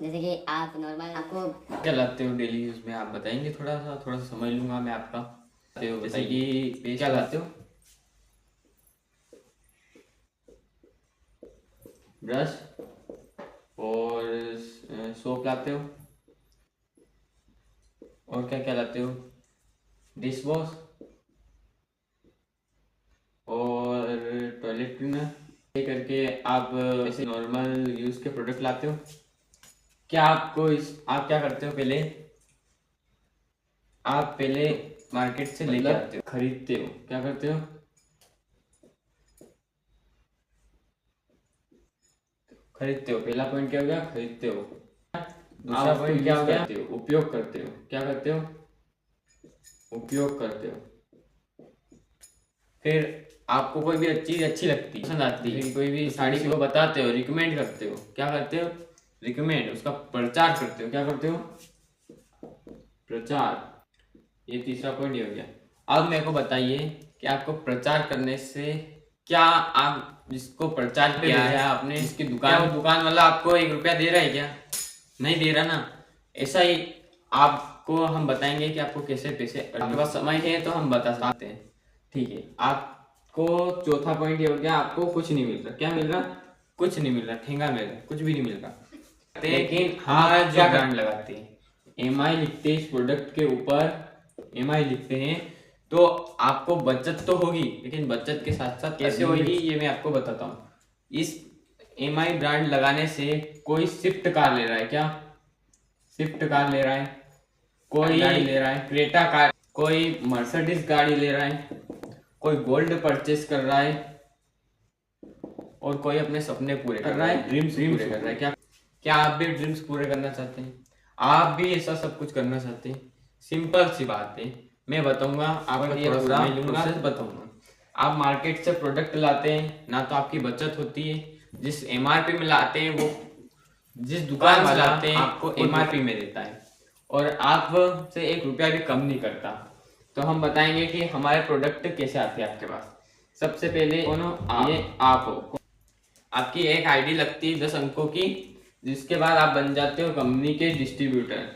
जैसे कि आप नॉर्मल आपको क्या लाते हो डेली यूज में, आप बताएंगे? थोड़ा सा समझ लूंगा मैं आपका। जैसे कि क्या लाते हो? ब्रश और सोप लाते हो, और क्या क्या लाते हो? डिश वॉश और टॉयलेट क्लीनर, ये करके आप ऐसे नॉर्मल यूज के प्रोडक्ट लाते हो। क्या आपको आप क्या करते हो? आप पहले मार्केट से लेके आते हो, खरीदते हो। क्या करते हो? खरीदते हो। पहला पॉइंट क्या हो गया? खरीदते हो। दूसरा पॉइंट क्या हो गया? उपयोग करते हो। क्या करते हो? उपयोग करते हो। फिर आपको कोई भी चीज अच्छी लगती है, पसंद आती है, कोई भी साड़ी को बताते हो, रिकमेंड करते हो। क्या करते हो? रिकमेंड, उसका प्रचार करते हो। क्या करते हो? प्रचार। ये तीसरा पॉइंट ये हो गया। अब मेरे को बताइए कि आपको प्रचार करने से क्या, आप जिसको प्रचार किया है आपने, जिसकी दुकान, वो दुकान वाला आपको 1 रुपया दे रहा है क्या? नहीं दे रहा ना। ऐसा ही आपको हम बताएंगे कि आपको कैसे पैसे, आपके पास समय है तो हम बता सकते हैं। ठीक है, आपको चौथा पॉइंट ये हो गया, आपको कुछ नहीं मिल रहा। क्या मिल रहा? कुछ नहीं मिल रहा, ठेंगा मिल रहा, कुछ भी नहीं मिल रहा। लेकिन हमारा जो ब्रांड लगाते हैं, एमआई लिखते हैं इस प्रोडक्ट के ऊपर, एमआई लिखते हैं, तो आपको बचत तो होगी, लेकिन बचत के साथ साथ कैसे होगी ये मैं आपको बताता हूँ। इस एमआई ब्रांड लगाने से कोई स्विफ्ट कार ले रहा है क्या? स्विफ्ट कार ले रहा है, कोई गाड़ी ले रहा है, क्रेटा कार, कोई मर्सिडीज गाड़ी ले रहा है, कोई गोल्ड परचेस कर रहा है, और कोई अपने सपने पूरे कर रहा है, ड्रीम्स पूरे कर रहा है। क्या क्या आप भी ड्रीम्स पूरे करना चाहते हैं? आप भी ऐसा सब कुछ करना चाहते हैं? सिंपल सी बात है, मैं बताऊंगा आपको, ये पूरा प्रोसेस बताऊंगा। आप मार्केट से प्रोडक्ट लाते हैं ना, तो आपकी बचत होती है। जिस एमआरपी में लाते हैं, वो जिस दुकान वाला लाते हैं आपको एमआरपी में देता है, और आप से 1 रुपया भी कम नहीं करता। तो हम बताएंगे कि हमारे प्रोडक्ट कैसे आते हैं आपके पास। सबसे पहले ये आप हो, आपकी एक आईडी लगती है 10 अंकों की, जिसके बाद आप बन जाते हो कंपनी के डिस्ट्रीब्यूटर।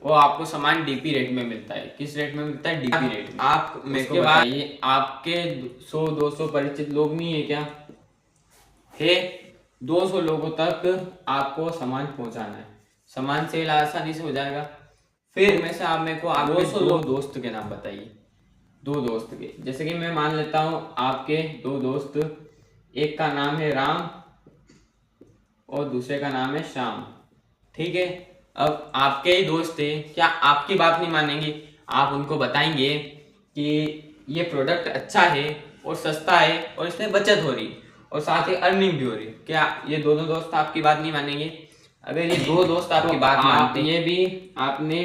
वो आपको सामान डीपी रेट में मिलता है। किस रेट में मिलता है? डीपी रेट में। आप मेरे को बताइए, आपके 100-200 परिचित लोग नहीं है क्या? है। 200 लोगों तक आपको सामान पहुंचाना है। सामान सेल आसानी से हो जाएगा। फिर में से आप मेरे को आपके 2 दोस्त के नाम बताइए। 2 दोस्त के, जैसे कि मैं मान लेता हूं आपके 2 दोस्त, एक का नाम है राम और दूसरे का नाम है श्याम। ठीक है, अब आपके ही दोस्त है, क्या आपकी बात नहीं मानेंगे? आप उनको बताएंगे कि ये प्रोडक्ट अच्छा है और सस्ता है और इसमें बचत हो रही और साथ ही अर्निंग भी हो रही, क्या ये दोनों दोस्त आपकी बात नहीं मानेंगे? अगर ये 2 दोस्त आपकी बात मानते, ये भी आपने,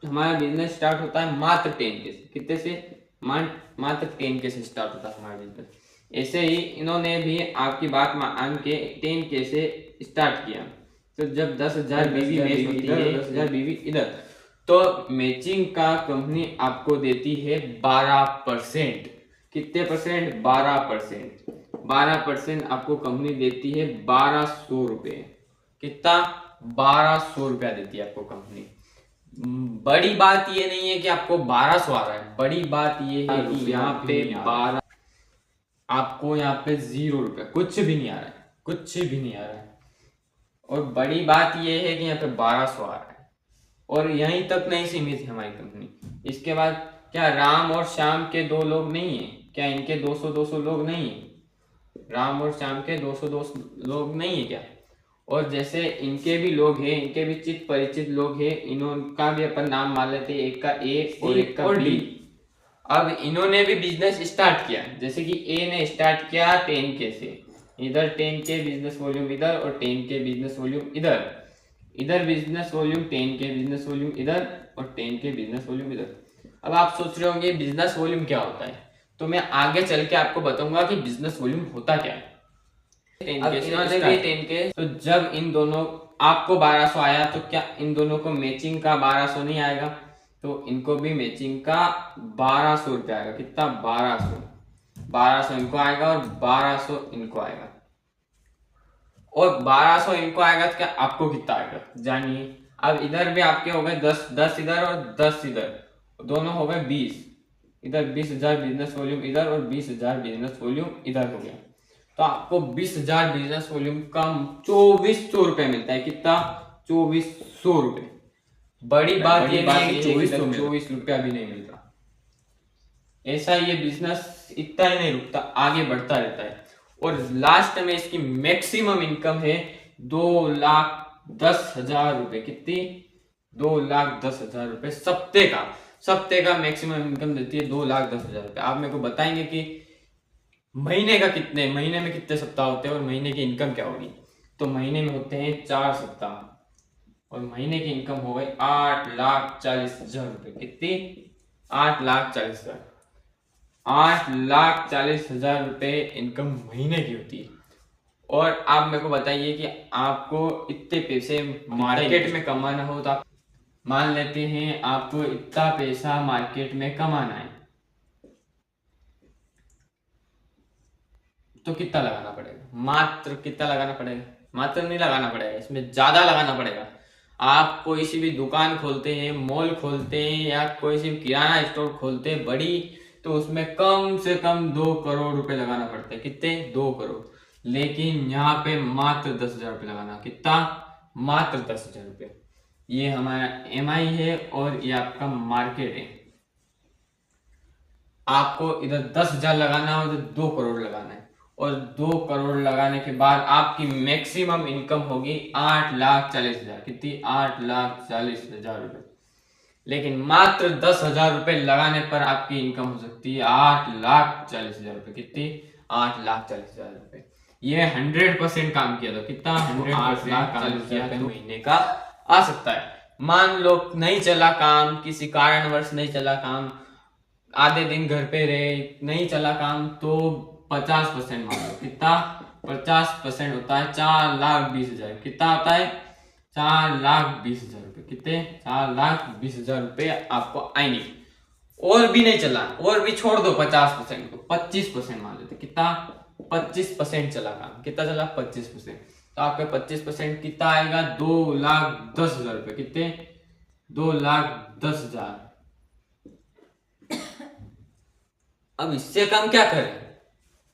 हमारा बिजनेस स्टार्ट होता है मात्र 10 के से। कितने से? मात्र 10 के से स्टार्ट होता है हमारा बिजनेस। ऐसे ही इन्होंने भी आपकी बात मान के 10 के से स्टार्ट किया। तो जब 10,000 बीवी मैच होती है, 10,000 बीवी इधर, तो मैचिंग का कंपनी आपको देती है 12%। कितने परसेंट? 12%। 12% आपको कंपनी देती है 1200 रुपये। कितना? 1200 रुपया देती है आपको कंपनी। बड़ी बात ये नहीं है कि आपको 1200 आ रहा है, बड़ी बात ये है कि यहाँ पे 12, आपको यहाँ पे 0 रुपया, कुछ भी नहीं आ रहा है, कुछ भी नहीं आ रहा है। और बड़ी बात यह है कि यहाँ पे 1200 आ रहा है, और यहीं तक नहीं सीमित है हमारी कंपनी। इसके बाद क्या राम और श्याम के 2 लोग नहीं है क्या? इनके 200-200 लोग नहीं है? राम और श्याम के 200-200 लोग नहीं है क्या? और जैसे इनके भी लोग हैं, इनके भी चित परिचित लोग हैं, इनका भी अपन नाम मान लेते हैं, एक का ए और एक का डी। अब इन्होंने भी बिजनेस स्टार्ट किया, जैसे कि ए ने स्टार्ट किया 10 के से, इधर 10 के बिजनेस वॉल्यूम इधर और 10 के बिजनेस वॉल्यूम इधर, इधर बिजनेस वॉल्यूम 10 के बिजनेस वॉल्यूम इधर और 10 के बिजनेस वॉल्यूम इधर। अब आप सोच रहे होंगे बिजनेस वॉल्यूम क्या होता है, तो मैं आगे चल के आपको बताऊंगा कि बिजनेस वॉल्यूम होता क्या है। 10 के इन्होंने भी 10 के, तो जब इन दोनों, आपको 1200 आया, तो क्या इन दोनों को मैचिंग का 1200 नहीं आएगा? तो इनको भी मैचिंग का 1200 रुपया आएगा। कितना? 1200। 1200 इनको आएगा और 1200 इनको आएगा। और 1200 इनको आएगा तो क्या आपको कितना आएगा जानिए। अब इधर भी आपके हो गए 10 इधर और 10 इधर, दोनों हो गए 20। इधर 20,000 बिजनेस वॉल्यूम इधर और 20,000 बिजनेस वॉल्यूम इधर हो गया। तो आपको 20,000 बिजनेस वॉल्यूम का 2400 रुपये मिलता है। कितना? 2400 रुपये। बड़ी बात ये नहीं है कि 24 रुपया भी नहीं मिलता। ऐसा ये बिजनेस इतना ही नहीं रुकता, आगे बढ़ता रहता है। और लास्ट में इसकी मैक्सिमम इनकम है 2,10,000 रुपए। कितनी? 2,10,000 रुपए सप्ते का मैक्सिमम इनकम देती है 2,10,000 रुपए। आप मेरे को बताएंगे कि महीने में कितने सप्ताह होते हैं और महीने की इनकम क्या होगी? तो महीने में होते हैं 4 सप्ताह और महीने की इनकम हो गई 8,40,000 रुपए। कितनी? 8,40,000। 8,40,000 रुपए इनकम महीने की होती है। और आप मेरे को बताइए कि आपको इतने पैसे मार्केट में कमाना हो तो आप मान लेते हैं आपको इतना पैसा मार्केट में कमाना है तो कितना लगाना पड़ेगा? मात्र कितना लगाना पड़ेगा? मात्र नहीं लगाना पड़ेगा, इसमें ज्यादा लगाना पड़ेगा। आप कोई सी भी दुकान खोलते हैं, मॉल खोलते हैं या कोई सी किराना स्टोर खोलते हैं बड़ी, तो उसमें कम से कम 2 करोड़ रुपए लगाना पड़ते हैं। कितने? 2 करोड़। लेकिन यहाँ पे मात्र 10,000 रुपये लगाना। कितना? मात्र 10,000 रुपये। ये हमारा MI है और ये आपका मार्केट है। आपको इधर 10,000 लगाना है और इधर 2 करोड़ लगाना है और 2 करोड़ लगाने के बाद आपकी मैक्सिमम इनकम होगी 8,40,000। कितनी? 8,40,000 रुपये। लेकिन मात्र 10,000 रुपये लगाने पर आपकी इनकम हो सकती है 8,40,000 रुपये। कितनी? 8,40,000 रुपये। ये 100% काम किया तो कितना? 100% काम किया तो महीने का आ सकता है। मान लो नहीं चला काम, किसी कारणवश नहीं चला काम, आधे दिन घर पे रहे, नहीं चला काम, तो 50% मान लो। कितना? 50% होता है 4,20,000। कितना होता है? 4,20,000 रुपये। कितने? 4,20,000 रुपये आपको आएंगे। और भी नहीं चला, और भी छोड़ दो 50% को, 25% मान लेते। कितना? 25% चला काम। कितना चला? 25%। तो आपके 25% कितना आएगा? 2,10,000 रुपये। कितने? 2,10,000। अब इससे कम क्या करें?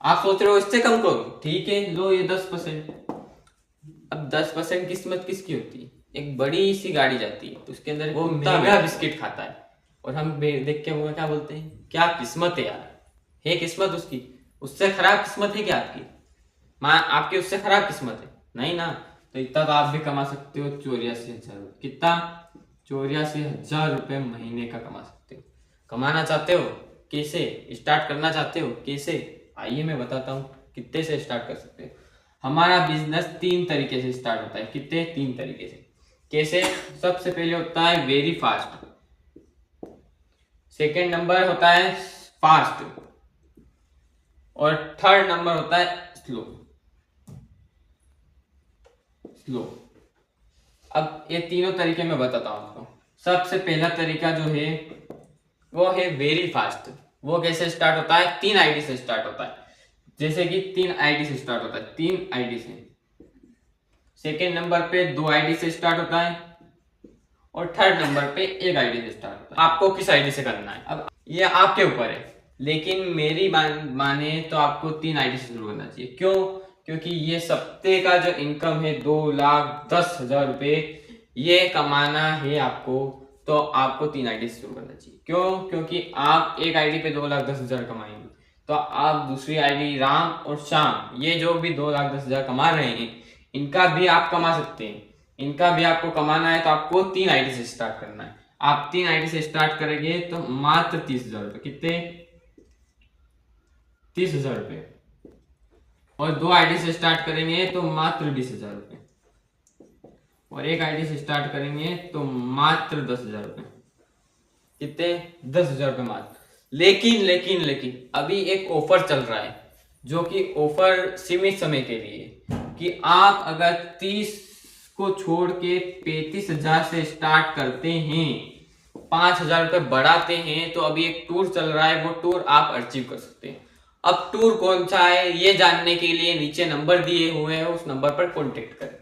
आप सोच रहे हो इससे कम करो, ठीक है, लो ये 10%। अब 10% किस्मत किसकी होती है? एक बड़ी सी गाड़ी जाती है, उसके अंदर वो महंगा बिस्किट खाता है और हम देख के वो क्या बोलते हैं? क्या किस्मत है यार, है किस्मत उसकी। उससे खराब किस्मत है क्या आपकी? आपकी उससे खराब किस्मत है? नहीं ना। तो इतना तो आप भी कमा सकते हो 84,000 रुपये। कितना? 84,000 रुपये महीने का कमा सकते हो। कमाना चाहते हो? कैसे स्टार्ट करना चाहते हो? कैसे? आइए मैं बताता हूँ कितने से स्टार्ट कर सकते हो। हमारा बिजनेस 3 तरीके से स्टार्ट होता है। कितने? 3 तरीके से। कैसे? सबसे पहले होता है वेरी फास्ट, सेकेंड नंबर होता है फास्ट और थर्ड नंबर होता है स्लो। अब ये तीनों तरीके मैं बताता हूँ आपको। सबसे पहला तरीका जो है वो है वेरी फास्ट। वो कैसे स्टार्ट होता है? 3 आईडी से स्टार्ट होता है। जैसे कि 3 आईडी से स्टार्ट होता है, 3 आईडी से। सेकेंड नंबर पे 2 आईडी से स्टार्ट होता है और थर्ड नंबर पे 1 आईडी से स्टार्ट होता है। आपको किस आईडी से करना है अब ये आपके ऊपर है, लेकिन मेरी माने तो आपको 3 आईडी से शुरू करना चाहिए। क्यों? क्योंकि ये सप्ते का जो इनकम है 2,10,000 रुपये ये कमाना है आपको, तो आपको 3 आईडी से शुरू करना चाहिए। क्यों? क्योंकि आप एक आईडी पे 2,10,000 कमाएंगे तो आप दूसरी आईडी राम और श्याम, ये जो भी 2,10,000 कमा रहे हैं, इनका भी आप कमा सकते हैं। इनका भी आपको कमाना है तो आपको 3 आईडी से स्टार्ट करना है। आप 3 आईडी से स्टार्ट करेंगे तो मात्र 30,000 रुपये। कितने? 30,000 रुपये। और 2 आईडी से स्टार्ट करेंगे तो मात्र 20,000 रुपये और 1 आईडी से स्टार्ट करेंगे तो मात्र 10,000 रुपये। कितने? 10,000 रुपये मात्र। लेकिन अभी एक ऑफर चल रहा है जो कि ऑफर सीमित समय के लिए कि आप अगर 30 को छोड़ के 35,000 से स्टार्ट करते हैं, 5,000 रुपये बढ़ाते हैं, तो अभी एक टूर चल रहा है, वो टूर आप अचीव कर सकते हैं। अब टूर कौन सा है ये जानने के लिए नीचे नंबर दिए हुए हैं, उस नंबर पर कॉन्टेक्ट करें।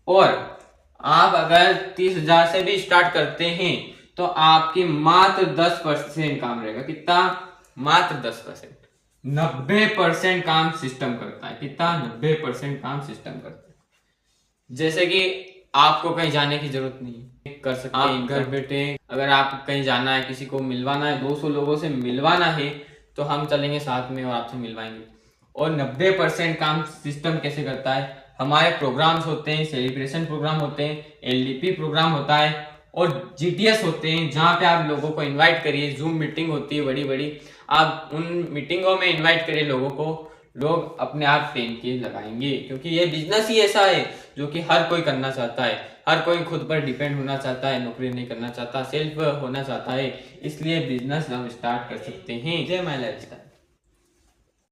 और आप अगर 30,000 से भी स्टार्ट करते हैं तो आपकी मात्र 10% काम रहेगा। कितना? मात्र 10%। 90% काम सिस्टम करता है। कितना? 90% काम सिस्टम करता है। जैसे कि आपको कहीं जाने की जरूरत नहीं है, कर सकते हैं आप घर बैठे। अगर आप कहीं जाना है, किसी को मिलवाना है, 200 लोगों से मिलवाना है, तो हम चलेंगे साथ में और आपसे मिलवाएंगे। और 90% काम सिस्टम कैसे करता है? हमारे प्रोग्राम्स होते हैं, सेलिब्रेशन प्रोग्राम होते हैं, एलडीपी प्रोग्राम होता है और जीटीएस होते हैं, जहाँ पे आप लोगों को इनवाइट करिए। जूम मीटिंग होती है बड़ी बड़ी, आप उन मीटिंगों में इनवाइट करिए लोगों को, लोग अपने आप 10K लगाएंगे। क्योंकि ये बिजनेस ही ऐसा है जो कि हर कोई करना चाहता है। हर कोई खुद पर डिपेंड होना चाहता है, नौकरी नहीं करना चाहता, सेल्फ होना चाहता है। इसलिए बिजनेस हम स्टार्ट कर सकते हैं। जय माय लाइफस्टाइल।